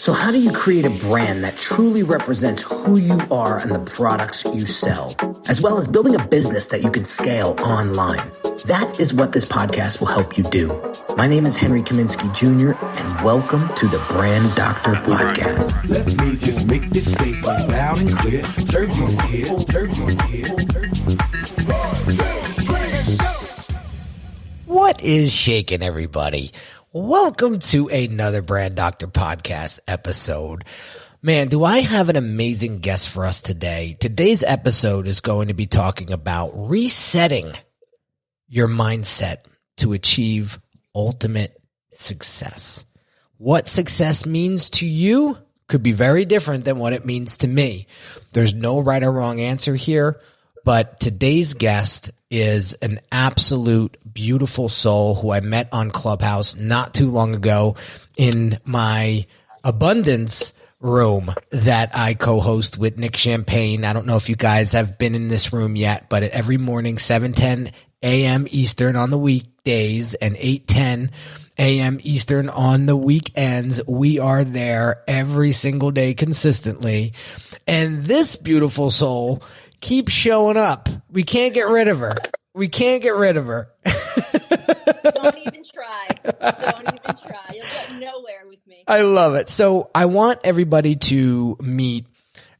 So how do you create a brand that truly represents who you are and the products you sell, as well as building a business that you can scale online? That is what this podcast will help you do. My name is Henry Kaminsky Jr., and welcome to the Brand Doctor Podcast. Let me just make this statement loud and clear. Jersey's here, Jersey's here. What is shaking, everybody? Welcome to another Brand Doctor Podcast episode. Man, do I have an amazing guest for us today. Today's episode is going to be talking about resetting your mindset to achieve ultimate success. What success means to you could be very different than what it means to me. There's no right or wrong answer here, but today's guest is an absolute beautiful soul who I met on Clubhouse not too long ago in my abundance room that I co-host with Nick Champagne. I don't know if you guys have been in this room yet, but every morning, 7:10 a.m. Eastern on the weekdays and 8:10 a.m. Eastern on the weekends, we are there every single day consistently. And this beautiful soul keeps showing up. We can't get rid of her. We can't get rid of her. Don't even try. Don't even try. You'll get nowhere with me. I love it. So I want everybody to meet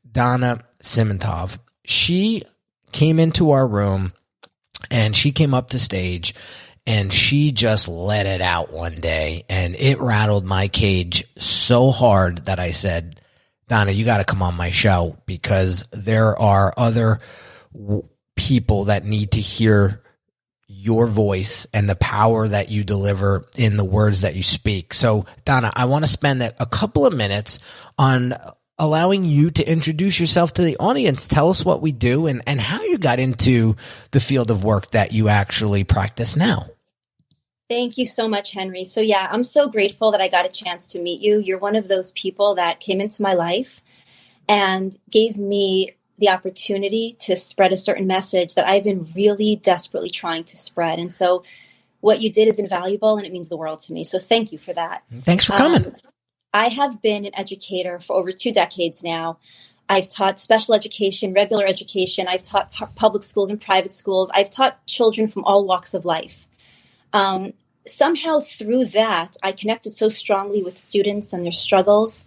Donna Simantov. She came into our room and she came up to stage and she just let it out one day, and it rattled my cage so hard that I said, Donna, you got to come on my show because there are other people that need to hear your voice and the power that you deliver in the words that you speak. So, Donna, I want to spend a couple of minutes on allowing you to introduce yourself to the audience. Tell us what we do and how you got into the field of work that you actually practice now. Thank you so much, Henry. So yeah, I'm so grateful that I got a chance to meet you. You're one of those people that came into my life and gave me the opportunity to spread a certain message that I've been really desperately trying to spread. And so what you did is invaluable and it means the world to me. So thank you for that. Thanks for coming. I have been an educator for over 2 decades now. I've taught special education, regular education. I've taught public schools and private schools. I've taught children from all walks of life. Somehow through that, I connected so strongly with students and their struggles,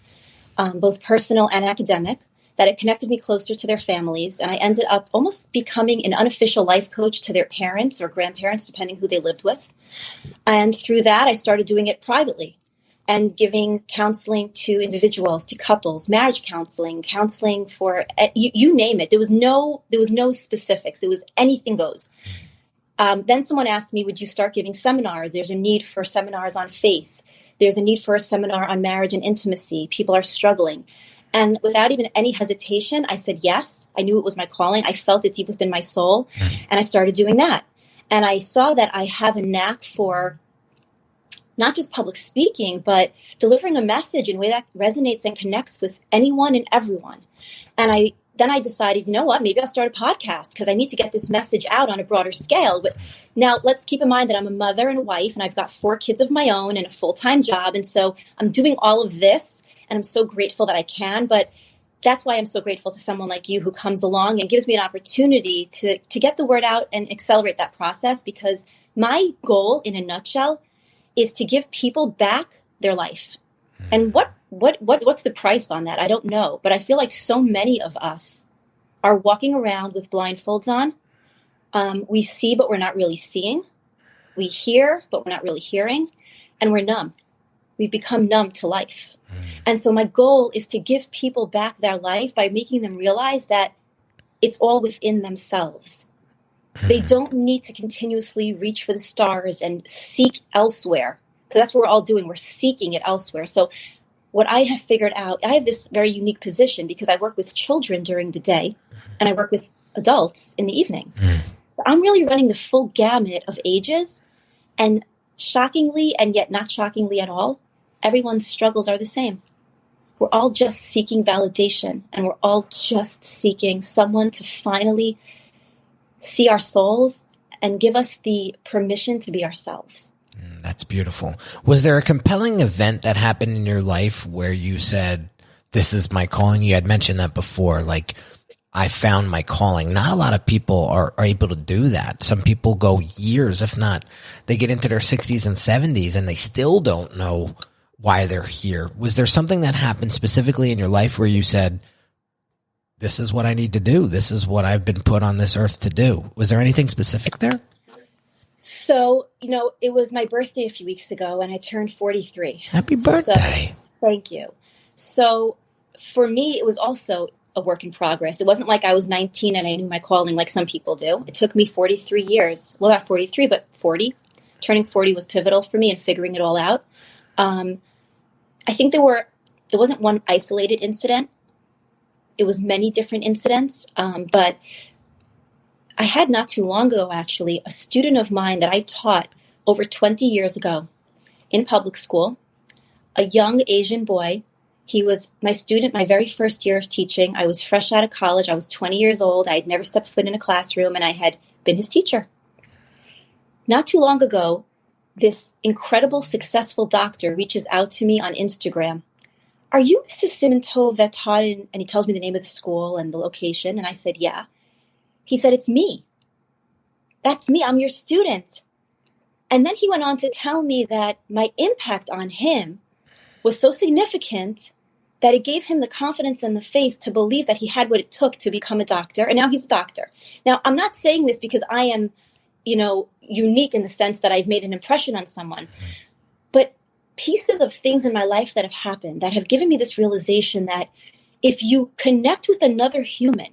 both personal and academic, that it connected me closer to their families. And I ended up almost becoming an unofficial life coach to their parents or grandparents, depending who they lived with. And through that, I started doing it privately and giving counseling to individuals, to couples, marriage counseling, counseling for, you name it. There was no specifics. It was anything goes. Then someone asked me, would you start giving seminars? There's a need for seminars on faith. There's a need for a seminar on marriage and intimacy. People are struggling. And without even any hesitation, I said yes. I knew it was my calling. I felt it deep within my soul. And I started doing that. And I saw that I have a knack for not just public speaking, but delivering a message in a way that resonates and connects with anyone and everyone. And then I decided, you know what, maybe I'll start a podcast because I need to get this message out on a broader scale. But now let's keep in mind that I'm a mother and a wife, and I've got 4 kids of my own and a full-time job. And so I'm doing all of this, and I'm so grateful that I can. But that's why I'm so grateful to someone like you who comes along and gives me an opportunity to get the word out and accelerate that process, because my goal in a nutshell is to give people back their life. And what's the price on that? I don't know. But I feel like so many of us are walking around with blindfolds on. We see, but we're not really seeing. We hear, but we're not really hearing. And we're numb. We've become numb to life. And so my goal is to give people back their life by making them realize that it's all within themselves. They don't need to continuously reach for the stars and seek elsewhere, because that's what we're all doing. We're seeking it elsewhere. So what I have figured out, I have this very unique position because I work with children during the day and I work with adults in the evenings. So I'm really running the full gamut of ages, and shockingly and yet not shockingly at all, everyone's struggles are the same. We're all just seeking validation, and we're all just seeking someone to finally see our souls and give us the permission to be ourselves. That's beautiful. Was there a compelling event that happened in your life where you said, this is my calling? You had mentioned that before, like, I found my calling. Not a lot of people are able to do that. Some people go years, if not, they get into their 60s and 70s and they still don't know why they're here. Was there something that happened specifically in your life where you said, this is what I need to do? This is what I've been put on this earth to do. Was there anything specific there? So, it was my birthday a few weeks ago and I turned 43. Happy birthday. So, thank you. So for me, it was also a work in progress. It wasn't like I was 19 and I knew my calling like some people do. It took me 43 years. Well, not 43, but 40. Turning 40 was pivotal for me in figuring it all out. I think it wasn't one isolated incident. It was many different incidents. But I had not too long ago, actually, a student of mine that I taught over 20 years ago in public school, a young Asian boy. He was my student my very first year of teaching. I was fresh out of college. I was 20 years old. I had never stepped foot in a classroom, and I had been his teacher. Not too long ago, this incredible, successful doctor reaches out to me on Instagram. Are you Mrs. Simantov that taught in, and he tells me the name of the school and the location, and I said, yeah. He said, it's me. That's me. I'm your student. And then he went on to tell me that my impact on him was so significant that it gave him the confidence and the faith to believe that he had what it took to become a doctor. And now he's a doctor. Now, I'm not saying this because I am, unique in the sense that I've made an impression on someone. But pieces of things in my life that have happened that have given me this realization that if you connect with another human,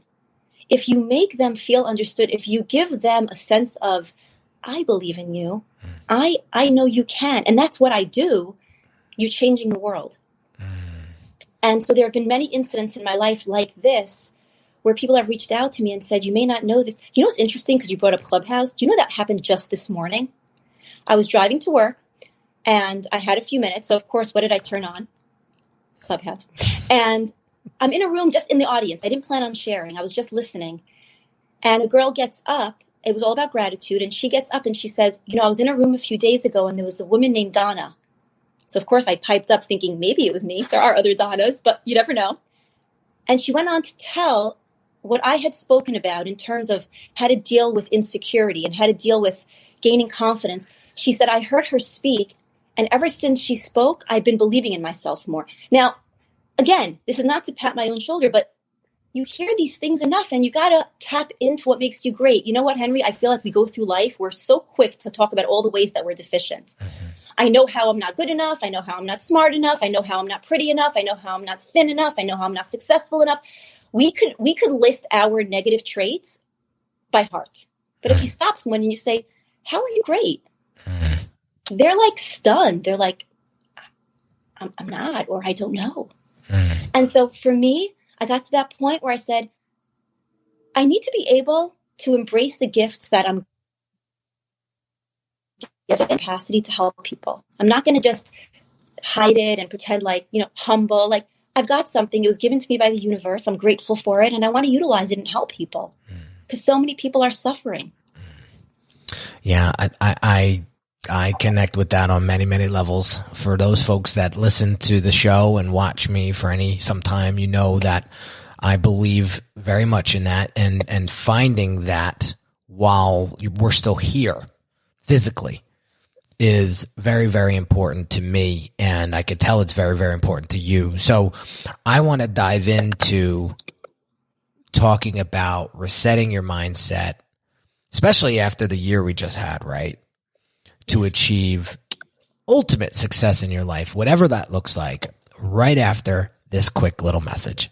if you make them feel understood, if you give them a sense of, I believe in you, I know you can, and that's what I do, you're changing the world. And so there have been many incidents in my life like this where people have reached out to me and said, you may not know this. You know what's interesting, because you brought up Clubhouse? Do you know that happened just this morning? I was driving to work, and I had a few minutes. So, of course, what did I turn on? Clubhouse. And I'm in a room just in the audience. I didn't plan on sharing. I was just listening. And a girl gets up. It was all about gratitude. And she gets up and she says, I was in a room a few days ago and there was a woman named Donna. So, of course, I piped up thinking maybe it was me. There are other Donnas, but you never know. And she went on to tell what I had spoken about in terms of how to deal with insecurity and how to deal with gaining confidence. She said, I heard her speak. And ever since she spoke, I've been believing in myself more. Now, again, this is not to pat my own shoulder, but you hear these things enough and you got to tap into what makes you great. You know what, Henry? I feel like we go through life. We're so quick to talk about all the ways that we're deficient. Mm-hmm. I know how I'm not good enough. I know how I'm not smart enough. I know how I'm not pretty enough. I know how I'm not thin enough. I know how I'm not successful enough. We could list our negative traits by heart. But if you stop someone and you say, how are you great? Mm-hmm. They're like stunned. They're like, I'm not, or I don't know. Mm-hmm. And so for me, I got to that point where I said, I need to be able to embrace the gifts that I'm given the capacity to help people. I'm not going to just hide it and pretend like, humble. Like, I've got something. It was given to me by the universe. I'm grateful for it. And I want to utilize it and help people because so many people are suffering. Yeah, I connect with that on many, many levels. For those folks that listen to the show and watch me for some time, you know that I believe very much in that, and finding that while we're still here physically is very, very important to me. And I could tell it's very, very important to you. So I want to dive into talking about resetting your mindset, especially after the year we just had, right? To achieve ultimate success in your life, whatever that looks like, right after this quick little message.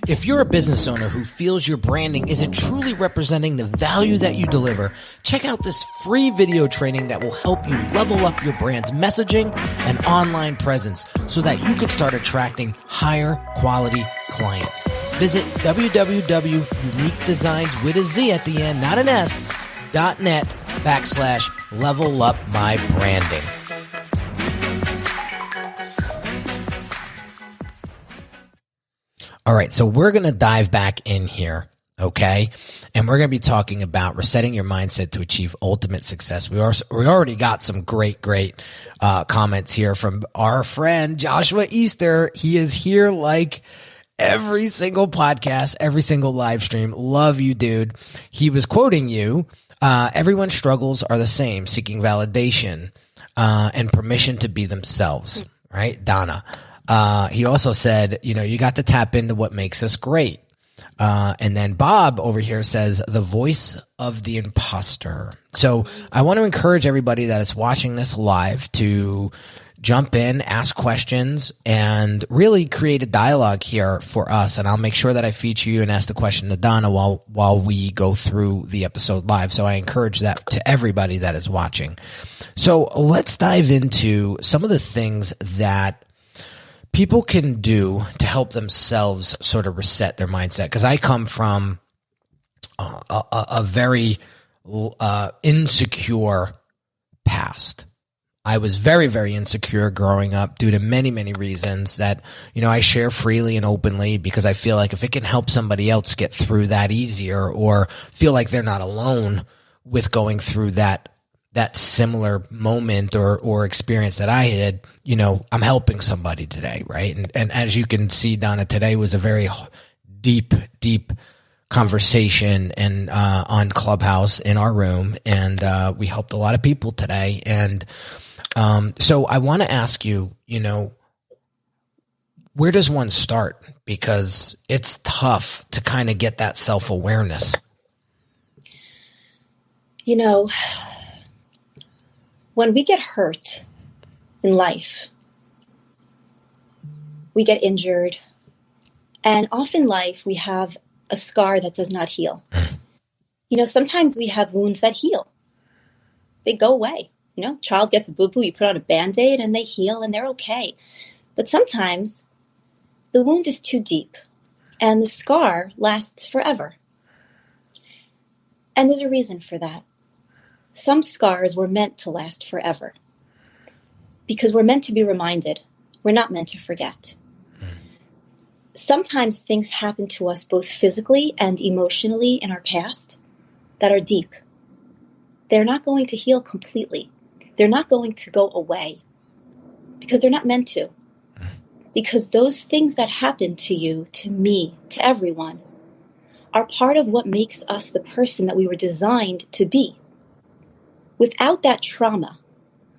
If you're a business owner who feels your branding isn't truly representing the value that you deliver, check out this free video training that will help you level up your brand's messaging and online presence so that you can start attracting higher quality clients. Visit www.uniquedesigns with a Z at the end, not an S, .net/level up my branding. All right, so we're going to dive back in here Okay. And we're going to be talking about resetting your mindset to achieve ultimate success. We already got some great comments here from our friend Joshua Easter. He is here like every single podcast, every single live stream. Love you, dude. He was quoting you. Everyone's struggles are the same, seeking validation, and permission to be themselves, right? Donna. He also said, you got to tap into what makes us great. And then Bob over here says the voice of the imposter. So I want to encourage everybody that is watching this live to jump in, ask questions, and really create a dialogue here for us. And I'll make sure that I feature you and ask the question to Donna while we go through the episode live. So I encourage that to everybody that is watching. So let's dive into some of the things that people can do to help themselves sort of reset their mindset. Because I come from a very insecure past. I was very, very insecure growing up due to many, many reasons that, I share freely and openly because I feel like if it can help somebody else get through that easier or feel like they're not alone with going through that similar moment or experience that I had, I'm helping somebody today, right? And as you can see, Donna, today was a very deep conversation and on Clubhouse in our room, and we helped a lot of people today. And so I want to ask you, where does one start? Because it's tough to kind of get that self-awareness. When we get hurt in life, we get injured, and often in life we have a scar that does not heal. Sometimes we have wounds that heal. They go away. Child gets a boo-boo, you put on a Band-Aid and they heal and they're okay. But sometimes the wound is too deep and the scar lasts forever. And there's a reason for that. Some scars were meant to last forever because we're meant to be reminded. We're not meant to forget. Sometimes things happen to us both physically and emotionally in our past that are deep. They're not going to heal completely. They're not going to go away because they're not meant to. Because those things that happen to you, to me, to everyone, are part of what makes us the person that we were designed to be. Without that trauma,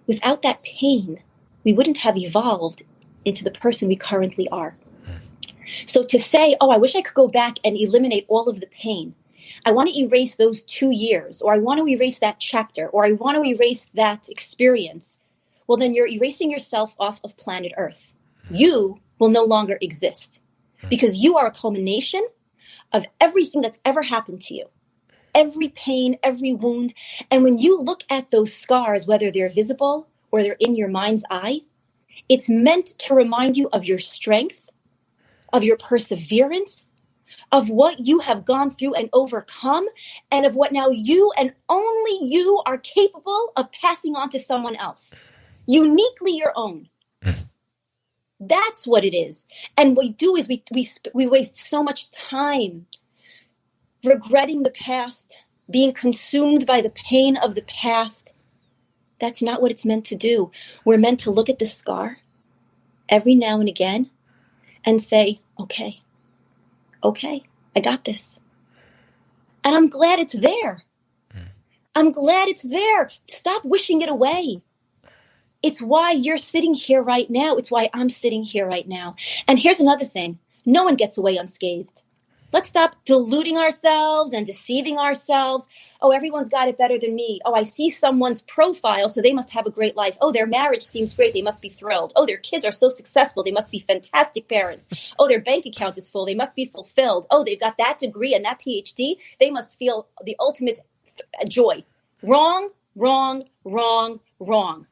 without that pain, we wouldn't have evolved into the person we currently are. So to say, I wish I could go back and eliminate all of the pain. I want to erase those 2 years, or I want to erase that chapter, or I want to erase that experience. Well, then you're erasing yourself off of planet Earth. You will no longer exist because you are a culmination of everything that's ever happened to you. Every pain, every wound. And when you look at those scars, whether they're visible or they're in your mind's eye, it's meant to remind you of your strength, of your perseverance, of what you have gone through and overcome, and of what now you and only you are capable of passing on to someone else. Uniquely your own. That's what it is. And what we do is we waste so much time regretting the past, being consumed by the pain of the past. That's not what it's meant to do. We're meant to look at the scar every now and again and say, okay, I got this. And I'm glad it's there. I'm glad it's there. Stop wishing it away. It's why you're sitting here right now. It's why I'm sitting here right now. And here's another thing. No one gets away unscathed. Let's stop deluding ourselves and deceiving ourselves. Oh, everyone's got it better than me. Oh, I see someone's profile, so they must have a great life. Oh, their marriage seems great. They must be thrilled. Oh, their kids are so successful. They must be fantastic parents. Oh, their bank account is full. They must be fulfilled. Oh, they've got that degree and that PhD. They must feel the ultimate joy. Wrong, wrong, wrong, wrong.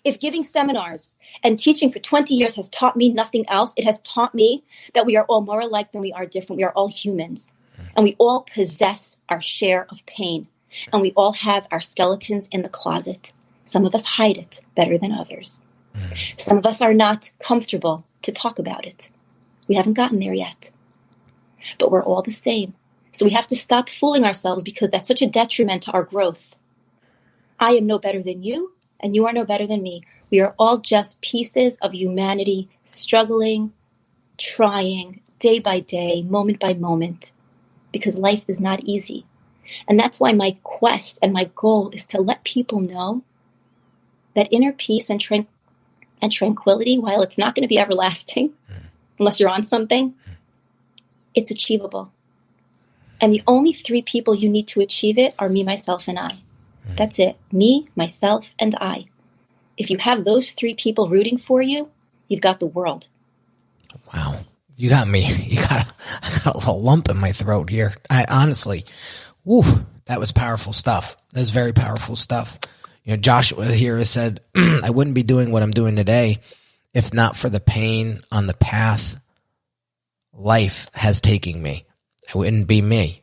If giving seminars and teaching for 20 years has taught me nothing else, it has taught me that we are all more alike than we are different. We are all humans, and we all possess our share of pain, and we all have our skeletons in the closet. Some of us hide it better than others. Some of us are not comfortable to talk about it. We haven't gotten there yet, but we're all the same. So we have to stop fooling ourselves because that's such a detriment to our growth. I am no better than you, and you are no better than me. We are all just pieces of humanity struggling, trying, day by day, moment by moment, because life is not easy. And that's why my quest and my goal is to let people know that inner peace and tranquility, while it's not going to be everlasting, unless you're on something, it's achievable. And the only three people you need to achieve it are me, myself, and I. That's it. Me, myself, and I. If you have those three people rooting for you, you've got the world. Wow. You got me. I got a little lump in my throat here. I honestly, that was powerful stuff. That was very powerful stuff. You know, Joshua here has said, I wouldn't be doing what I'm doing today if not for the pain on the path life has taken me. I wouldn't be me.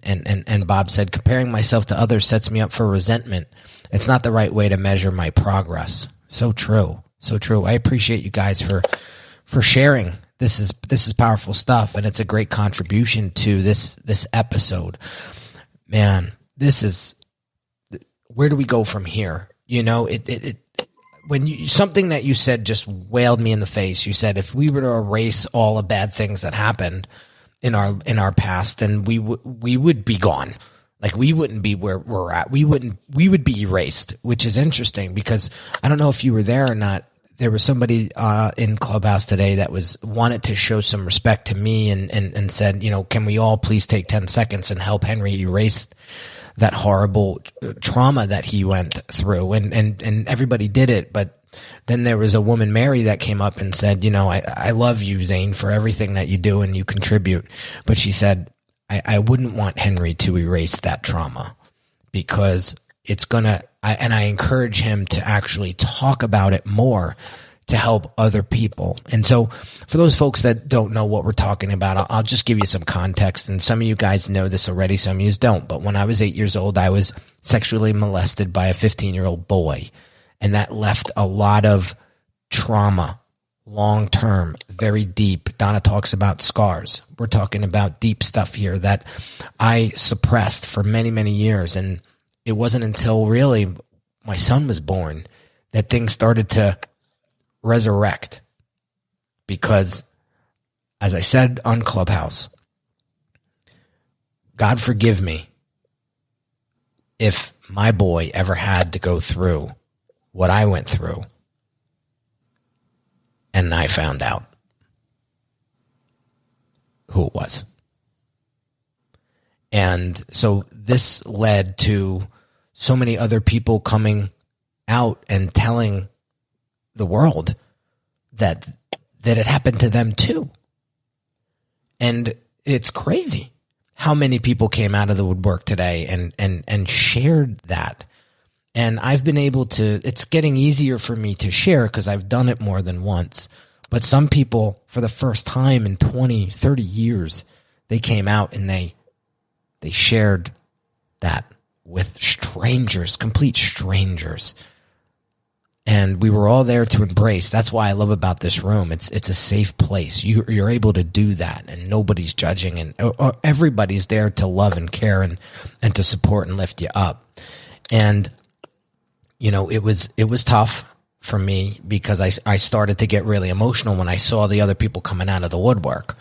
And Bob said, comparing myself to others sets me up for resentment. It's not the right way to measure my progress. So true. So true. I appreciate you guys for sharing. This is powerful stuff, and it's a great contribution to this episode. Man, where do we go from here? You know, something that you said just wailed me in the face. You said if we were to erase all the bad things that happened in our past, then we would be gone. Like we wouldn't be where we're at. We would be erased, which is interesting because I don't know if you were there or not. There was somebody in Clubhouse today that wanted to show some respect to me and said, you know, can we all please take 10 seconds and help Henry erase that horrible trauma that he went through, and everybody did it. But then there was a woman, Mary, that came up and said, you know, I love you, Zane, for everything that you do and you contribute. But she said, I wouldn't want Henry to erase that trauma because it's and I encourage him to actually talk about it more to help other people. And so for those folks that don't know what we're talking about, I'll just give you some context. And some of you guys know this already, some of you don't. But when I was 8 years old, I was sexually molested by a 15-year-old boy. And that left a lot of trauma, long-term, very deep. Donna talks about scars. We're talking about deep stuff here that I suppressed for many, many years. And it wasn't until really my son was born that things started to resurrect. Because, as I said on Clubhouse, God forgive me if my boy ever had to go through what I went through and I found out who it was. And so this led to so many other people coming out and telling the world that it happened to them too. And it's crazy how many people came out of the woodwork today and shared that. And I've been able to, it's getting easier for me to share because I've done it more than once. But some people, for the first time in 20, 30 years, they came out and they shared that with strangers, complete strangers. And we were all there to embrace. That's why I love about this room. It's a safe place. You're able to do that, and nobody's judging, and everybody's there to love and care and to support and lift you up. And you know, it was tough for me because I started to get really emotional when I saw the other people coming out of the woodwork,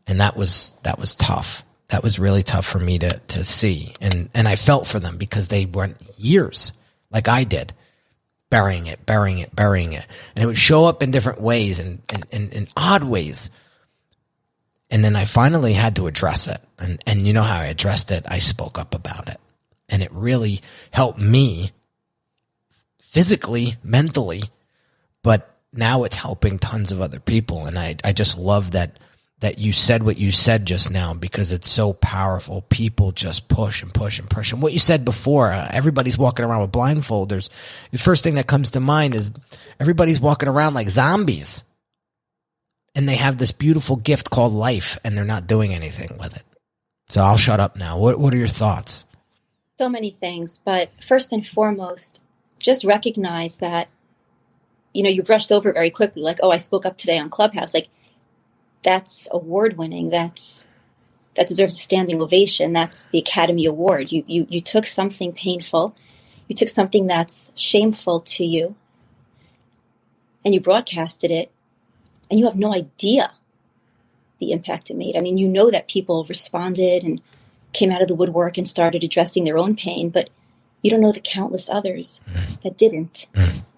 and that was tough. That was really tough for me to see, and I felt for them because they went years like I did, burying it, and it would show up in different ways and in odd ways. And then I finally had to address it, and you know how I addressed it? I spoke up about it, and it really helped me. Physically, mentally, but now it's helping tons of other people. And I just love that you said what you said just now because it's so powerful. People just push and push and push. And what you said before, everybody's walking around with blindfolders. The first thing that comes to mind is everybody's walking around like zombies. And they have this beautiful gift called life and they're not doing anything with it. So I'll shut up now. What are your thoughts? So many things, but first and foremost, just recognize that, you know, you brushed over it very quickly. Like, oh, I spoke up today on Clubhouse. Like, that's award winning. That's that deserves a standing ovation. That's the Academy Award. You took something painful, you took something that's shameful to you, and you broadcasted it, and you have no idea the impact it made. I mean, you know that people responded and came out of the woodwork and started addressing their own pain, but you don't know the countless others that didn't,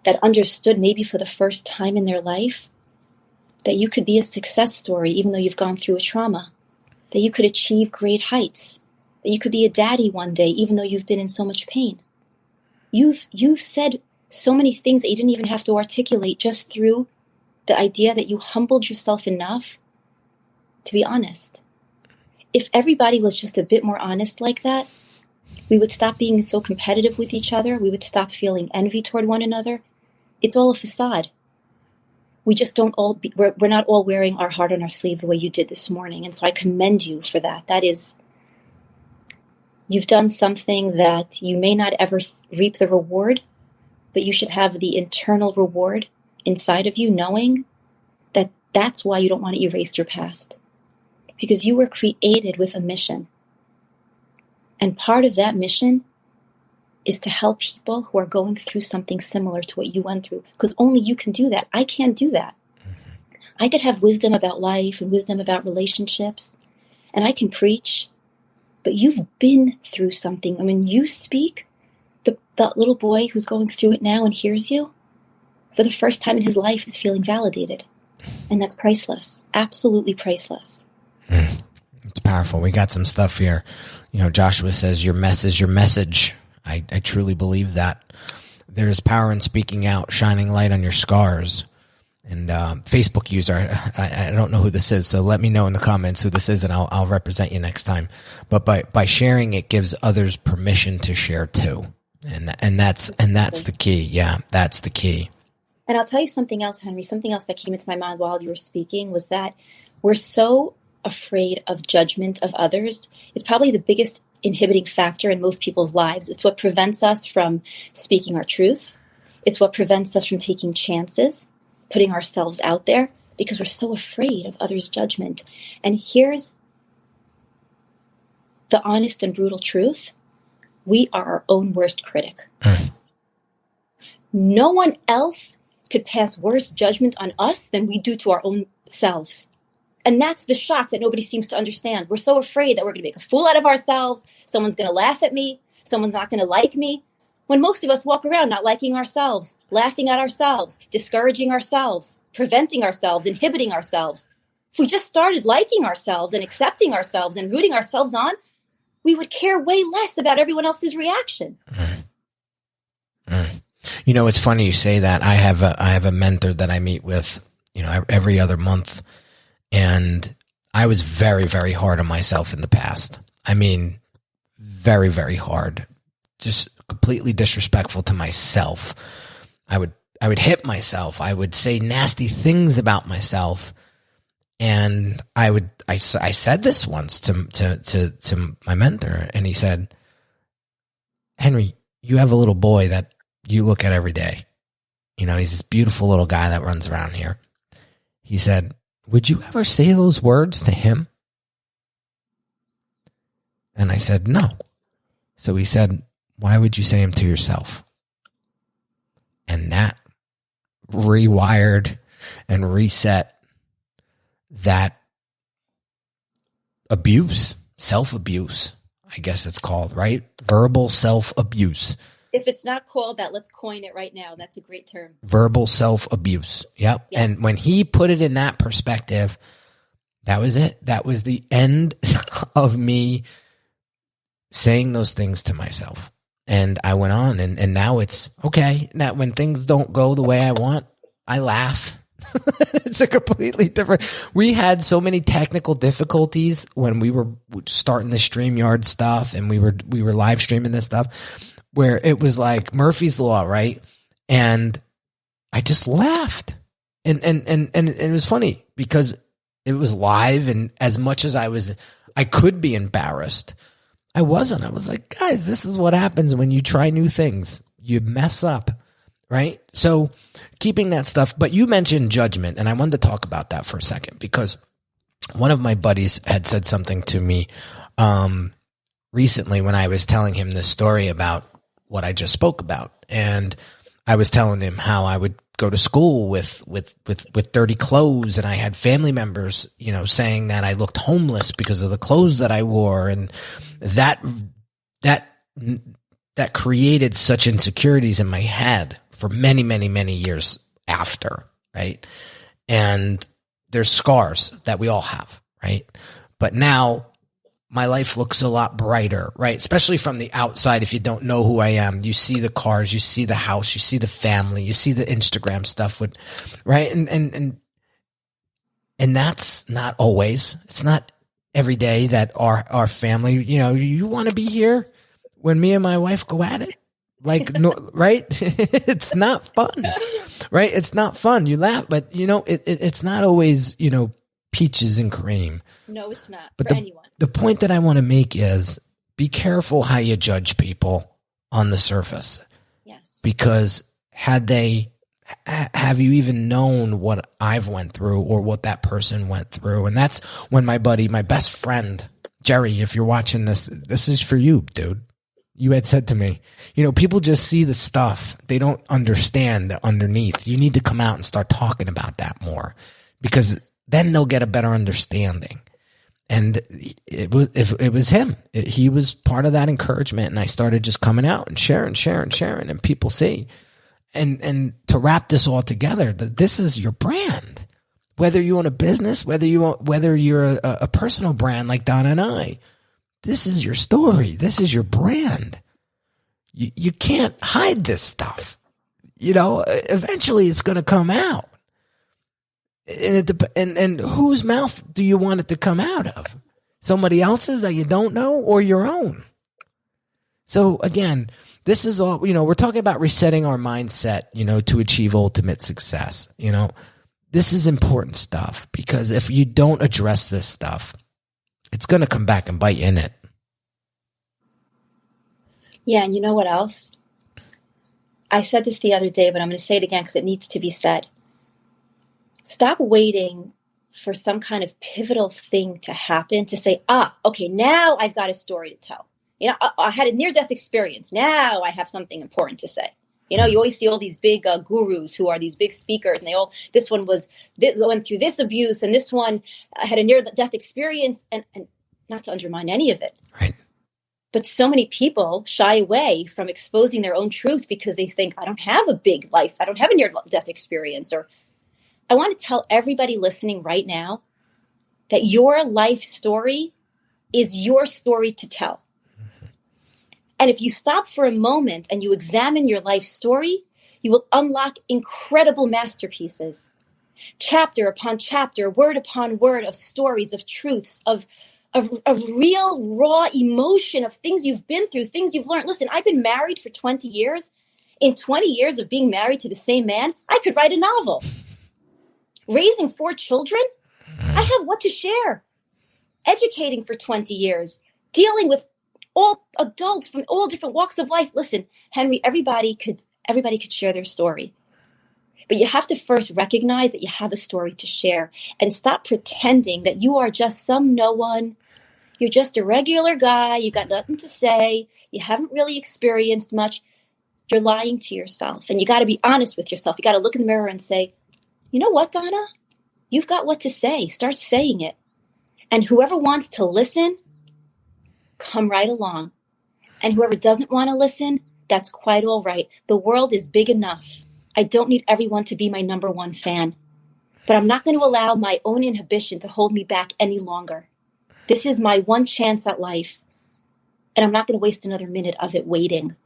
that understood maybe for the first time in their life that you could be a success story even though you've gone through a trauma, that you could achieve great heights, that you could be a daddy one day even though you've been in so much pain. You've said so many things that you didn't even have to articulate just through the idea that you humbled yourself enough to be honest. If everybody was just a bit more honest like that, we would stop being so competitive with each other. We would stop feeling envy toward one another. It's all a facade. We just don't all we're not all wearing our heart on our sleeve the way you did this morning. And so I commend you for that. That is, you've done something that you may not ever reap the reward, but you should have the internal reward inside of you, knowing that that's why you don't want to erase your past. Because you were created with a mission. And part of that mission is to help people who are going through something similar to what you went through. Because only you can do that. I can't do that. I could have wisdom about life and wisdom about relationships, and I can preach, but you've been through something. And when you speak, that little boy who's going through it now and hears you, for the first time in his life is feeling validated. And that's priceless. Absolutely priceless. It's powerful. We got some stuff here. You know, Joshua says, your mess is your message. I truly believe that. There is power in speaking out, shining light on your scars. And Facebook user, I don't know who this is, so let me know in the comments who this is, and I'll represent you next time. But by sharing, it gives others permission to share too, and that's the key. Yeah, that's the key. And I'll tell you something else, Henry. Something else that came into my mind while you were speaking was that we're so afraid of judgment of others. It's probably the biggest inhibiting factor in most people's lives. It's what prevents us from speaking our truth. It's what prevents us from taking chances, putting ourselves out there, because we're so afraid of others' judgment. And here's the honest and brutal truth. We are our own worst critic. No one else could pass worse judgment on us than we do to our own selves. And that's the shock that nobody seems to understand. We're so afraid that we're going to make a fool out of ourselves. Someone's going to laugh at me. Someone's not going to like me. When most of us walk around not liking ourselves, laughing at ourselves, discouraging ourselves, preventing ourselves, inhibiting ourselves. If we just started liking ourselves and accepting ourselves and rooting ourselves on, we would care way less about everyone else's reaction. You know, it's funny you say that. I have a mentor that I meet with, you know, every other month. And I was very, very hard on myself in the past. I mean, very, very hard. Just completely disrespectful to myself. I would hit myself. I would say nasty things about myself. And I said this once to my mentor, and he said, Henry, you have a little boy that you look at every day. You know, he's this beautiful little guy that runs around here. He said, would you ever say those words to him? And I said, no. So he said, why would you say them to yourself? And that rewired and reset that abuse, self-abuse, I guess it's called, right? Verbal self-abuse. If it's not called that, let's coin it right now. That's a great term. Verbal self-abuse. Yep. And when he put it in that perspective, that was it. That was the end of me saying those things to myself. And I went on, and now it's okay. Now, when things don't go the way I want, I laugh. It's a completely different. We had so many technical difficulties when we were starting the StreamYard stuff, and we were live streaming this stuff, where it was like Murphy's Law, right? And I just laughed. And it was funny because it was live, and as much as I could be embarrassed, I wasn't. I was like, guys, this is what happens when you try new things. You mess up, right? So keeping that stuff. But you mentioned judgment, and I wanted to talk about that for a second, because one of my buddies had said something to me recently when I was telling him this story about what I just spoke about. And I was telling him how I would go to school with dirty clothes, and I had family members, saying that I looked homeless because of the clothes that I wore. And that created such insecurities in my head for many, many, many years after, right? And there's scars that we all have, right? But now my life looks a lot brighter, right? Especially from the outside. If you don't know who I am, you see the cars, you see the house, you see the family, you see the Instagram stuff with, right? And that's not always, it's not every day that our family, you want to be here when me and my wife go at it. Like, no, right? It's not fun, right? It's not fun. You laugh, but it's not always, peaches and cream. No, it's not but for anyone. The point that I want to make is be careful how you judge people on the surface. Yes. Because have you even known what I've went through or what that person went through? And that's when my best friend, Jerry, if you're watching this is for you, dude. You had said to me, people just see the stuff. They don't understand the underneath. You need to come out and start talking about that more, because then they'll get a better understanding. And it was him. He was part of that encouragement. And I started just coming out and sharing, and people see. And to wrap this all together, that this is your brand. Whether you own a business, whether you're a personal brand like Donna and I, this is your story. This is your brand. You can't hide this stuff. Eventually it's going to come out. And whose mouth do you want it to come out of? Somebody else's that you don't know, or your own? So again, this is all, we're talking about resetting our mindset, to achieve ultimate success. This is important stuff, because if you don't address this stuff, it's going to come back and bite you in it. Yeah, and you know what else? I said this the other day, but I'm going to say it again because it needs to be said. Stop waiting for some kind of pivotal thing to happen to say, okay, now I've got a story to tell. I had a near-death experience. Now I have something important to say. You always see all these big gurus who are these big speakers, and this one went through this abuse, and this one had a near-death experience, and not to undermine any of it. Right. But so many people shy away from exposing their own truth because they think, I don't have a big life. I don't have a near-death experience. Or I want to tell everybody listening right now that your life story is your story to tell. And if you stop for a moment and you examine your life story, you will unlock incredible masterpieces. Chapter upon chapter, word upon word of stories, of truths, of real raw emotion, of things you've been through, things you've learned. Listen, I've been married for 20 years. In 20 years of being married to the same man, I could write a novel. Raising 4 children, I have what to share. Educating for 20 years, dealing with all adults from all different walks of life. Listen, Henry, everybody could share their story. But you have to first recognize that you have a story to share and stop pretending that you are just some no one. You're just a regular guy. You got nothing to say. You haven't really experienced much. You're lying to yourself, and you got to be honest with yourself. You got to look in the mirror and say, you know what, Donna? You've got what to say. Start saying it. And whoever wants to listen, come right along. And whoever doesn't want to listen, that's quite all right. The world is big enough. I don't need everyone to be my number one fan. But I'm not going to allow my own inhibition to hold me back any longer. This is my one chance at life. And I'm not going to waste another minute of it waiting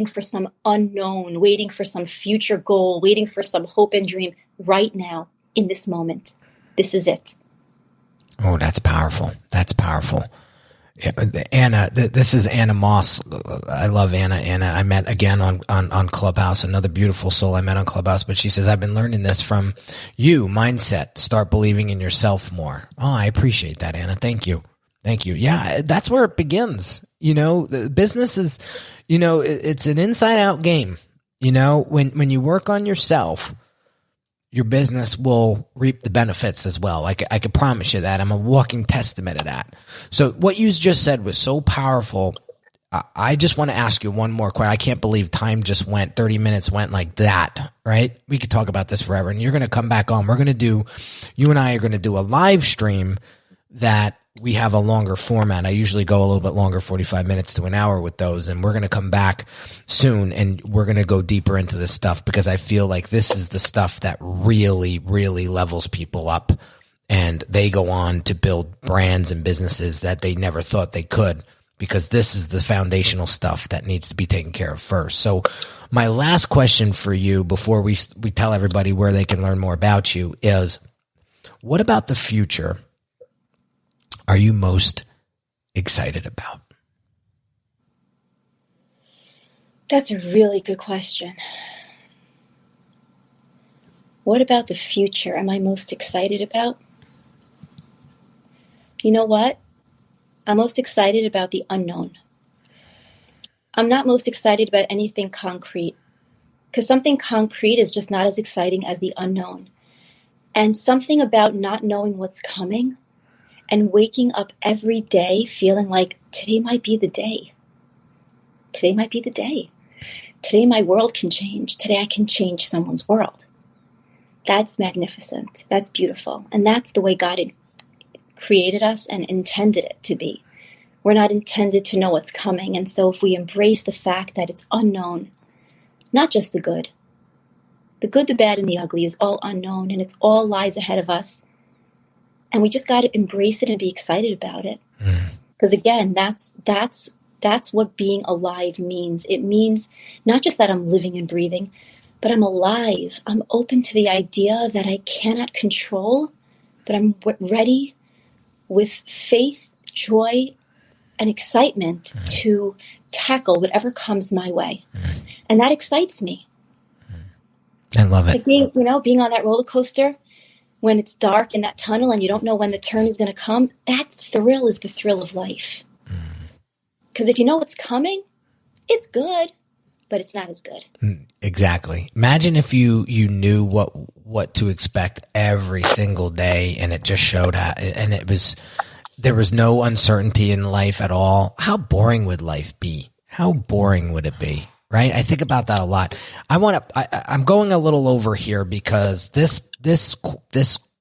for some unknown, waiting for some future goal, waiting for some hope and dream. Right now, in this moment. This is it. Oh, that's powerful. That's powerful. Anna, this is Anna Moss. I love Anna. Anna, I met again on Clubhouse, another beautiful soul I met on Clubhouse, but she says, I've been learning this from you, mindset, start believing in yourself more. Oh, I appreciate that, Anna. Thank you. Thank you. Yeah, that's where it begins. The business is, it's an inside out game. When you work on yourself, your business will reap the benefits as well. I can promise you that. I'm a walking testament of that. So what you just said was so powerful. I just want to ask you one more question. I can't believe time just went, 30 minutes went like that, right? We could talk about this forever, and you're going to come back on. You and I are going to do a live stream that we have a longer format. I usually go a little bit longer, 45 minutes to an hour with those, and we're going to come back soon, and we're going to go deeper into this stuff, because I feel like this is the stuff that really, really levels people up, and they go on to build brands and businesses that they never thought they could, because this is the foundational stuff that needs to be taken care of first. So my last question for you before we tell everybody where they can learn more about you is, what about the future are you most excited about? That's a really good question. What about the future am I most excited about? You know what? I'm most excited about the unknown. I'm not most excited about anything concrete, because something concrete is just not as exciting as the unknown. And something about not knowing what's coming and waking up every day feeling like today might be the day. Today might be the day. Today my world can change. Today I can change someone's world. That's magnificent. That's beautiful. And that's the way God created us and intended it to be. We're not intended to know what's coming. And so if we embrace the fact that it's unknown, not just the good, the bad, and the ugly is all unknown, and it's all lies ahead of us. And we just got to embrace it and be excited about it. Because again, that's what being alive means. It means not just that I'm living and breathing, but I'm alive. I'm open to the idea that I cannot control, but I'm ready with faith, joy, and excitement to tackle whatever comes my way. And that excites me. I love it. It's like being on that roller coaster when it's dark in that tunnel and you don't know when the turn is going to come. That thrill is the thrill of life. Because if you know what's coming, it's good, but it's not as good. Exactly. Imagine if you knew what to expect every single day, and it just showed how, and there was no uncertainty in life at all. How boring would life be? How boring would it be? Right? I think about that a lot. I'm going a little over here because this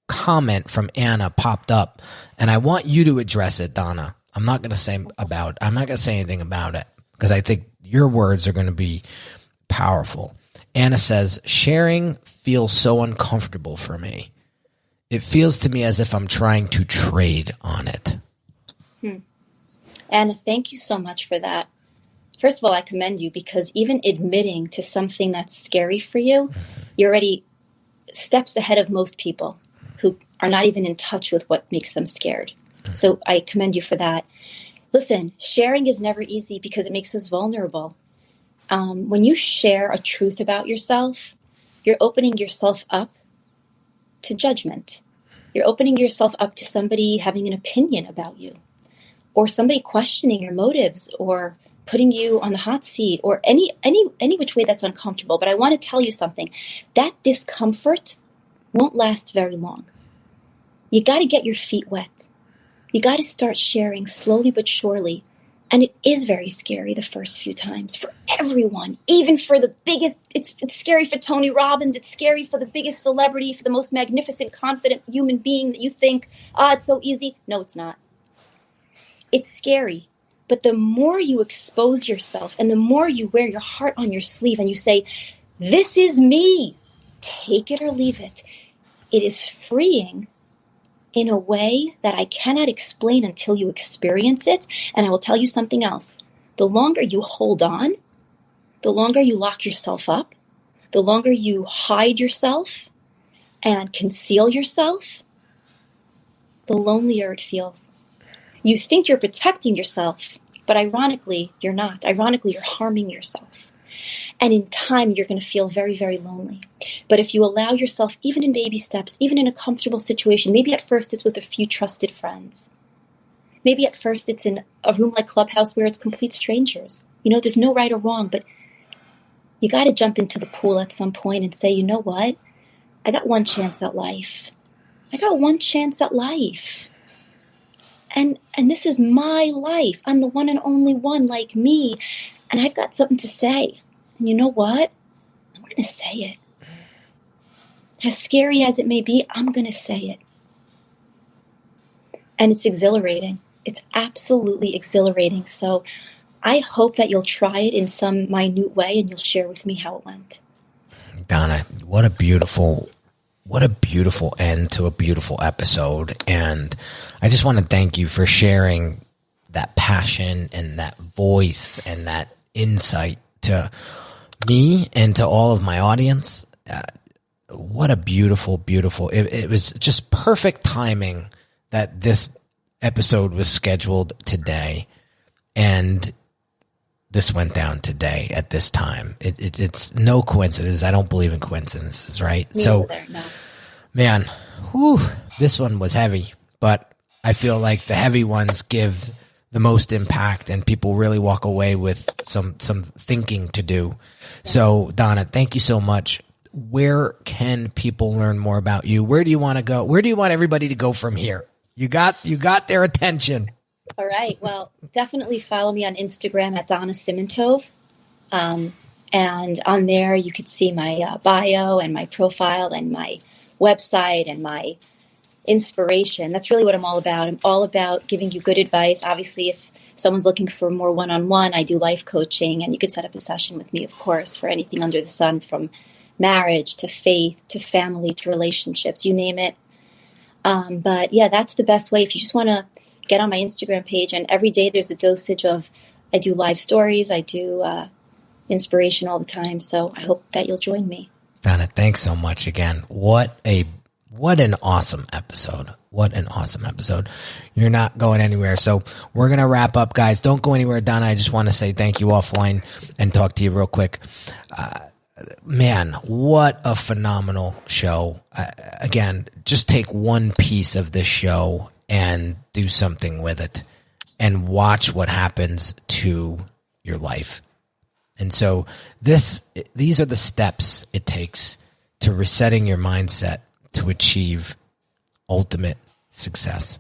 comment from Anna popped up, and I want you to address it, Donna. I'm not going to say anything about it, because I think your words are going to be powerful. Anna says, sharing feels so uncomfortable for me. It feels to me as if I'm trying to trade on it. Anna, thank you so much for that. First of all, I commend you, because even admitting to something that's scary for you, you're already steps ahead of most people who are not even in touch with what makes them scared. So I commend you for that. Listen, sharing is never easy because it makes us vulnerable. When you share a truth about yourself, you're opening yourself up to judgment. You're opening yourself up to somebody having an opinion about you, or somebody questioning your motives, or putting you on the hot seat, or any which way that's uncomfortable. But I want to tell you something. That discomfort won't last very long. You got to get your feet wet. You got to start sharing slowly but surely. And it is very scary the first few times for everyone, even for the biggest. It's scary for Tony Robbins. It's scary for the biggest celebrity, for the most magnificent, confident human being that you think, it's so easy. No, it's not. It's scary. But the more you expose yourself and the more you wear your heart on your sleeve and you say, this is me, take it or leave it, it is freeing in a way that I cannot explain until you experience it. And I will tell you something else. The longer you hold on, the longer you lock yourself up, the longer you hide yourself and conceal yourself, the lonelier it feels. You think you're protecting yourself, but ironically, you're not. Ironically, you're harming yourself. And in time, you're going to feel very, very lonely. But if you allow yourself, even in baby steps, even in a comfortable situation, maybe at first it's with a few trusted friends. Maybe at first it's in a room like Clubhouse where it's complete strangers. There's no right or wrong, but you got to jump into the pool at some point and say, you know what? I got one chance at life. I got one chance at life. And this is my life. I'm the one and only one like me. And I've got something to say. And you know what? I'm going to say it. As scary as it may be, I'm going to say it. And it's exhilarating. It's absolutely exhilarating. So I hope that you'll try it in some minute way and you'll share with me how it went. Donna, what a beautiful end to a beautiful episode. And I just want to thank you for sharing that passion and that voice and that insight to me and to all of my audience. What a beautiful, it was just perfect timing that this episode was scheduled today. And this went down today at this time. It's no coincidence. I don't believe in coincidences, right? Me either, no. Man, this one was heavy, but I feel like the heavy ones give the most impact and people really walk away with some thinking to do. So Donna, thank you so much. Where can people learn more about you? Where do you want to go? Where do you want everybody to go from here? You got their attention. All right. Well, definitely follow me on Instagram at Donna Simantov. And on there, you could see my bio and my profile and my website and my inspiration. That's really what I'm all about. I'm all about giving you good advice. Obviously, if someone's looking for more one-on-one, I do life coaching, and you could set up a session with me, of course, for anything under the sun, from marriage to faith to family to relationships, you name it. But yeah, that's the best way. If you just want to get on my Instagram page, and every day there's a dosage of, I do live stories, I do inspiration all the time. So I hope that you'll join me. Donna, thanks so much again. What an awesome episode. What an awesome episode. You're not going anywhere. So we're going to wrap up, guys. Don't go anywhere, Donna. I just want to say thank you offline and talk to you real quick. Man, what a phenomenal show. Again, just take one piece of this show and do something with it and watch what happens to your life. And so these are the steps it takes to resetting your mindset to achieve ultimate success.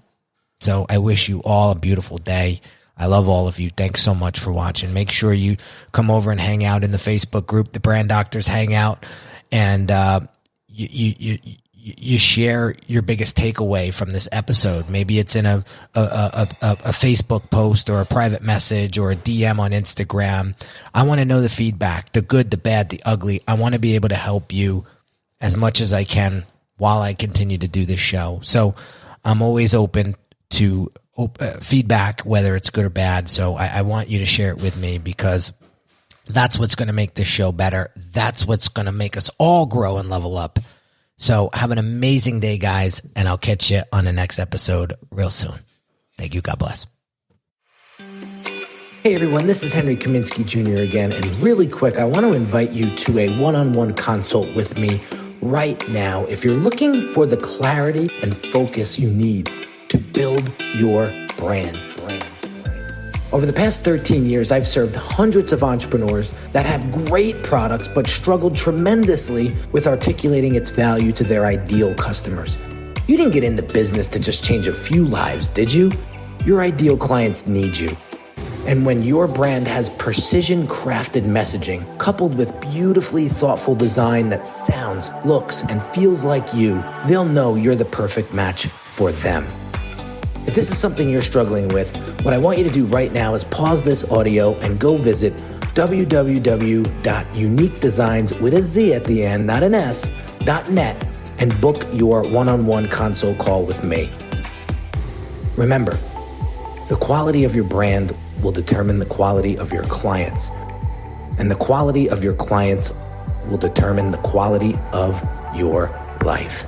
So I wish you all a beautiful day. I love all of you. Thanks so much for watching. Make sure you come over and hang out in the Facebook group, the Brand Doctors Hangout, and you share your biggest takeaway from this episode. Maybe it's in a Facebook post or a private message or a DM on Instagram. I want to know the feedback, the good, the bad, the ugly. I want to be able to help you as much as I can while I continue to do this show. So I'm always open to feedback, whether it's good or bad. So I want you to share it with me, because that's what's going to make this show better. That's what's going to make us all grow and level up. So have an amazing day, guys, and I'll catch you on the next episode real soon. Thank you. God bless. Hey everyone, this is Henry Kaminsky Jr. again, and really quick, I want to invite you to a one-on-one consult with me right now if you're looking for the clarity and focus you need to build your brand. Over the past 13 years, I've served hundreds of entrepreneurs that have great products but struggled tremendously with articulating its value to their ideal customers. You didn't get into business to just change a few lives, did you? Your ideal clients need you. And when your brand has precision-crafted messaging coupled with beautifully thoughtful design that sounds, looks, and feels like you, they'll know you're the perfect match for them. If this is something you're struggling with, what I want you to do right now is pause this audio and go visit www.uniquedesigns with a Z at the end, not an S, .net, and book your one-on-one consult call with me. Remember, the quality of your brand will determine the quality of your clients, and the quality of your clients will determine the quality of your life.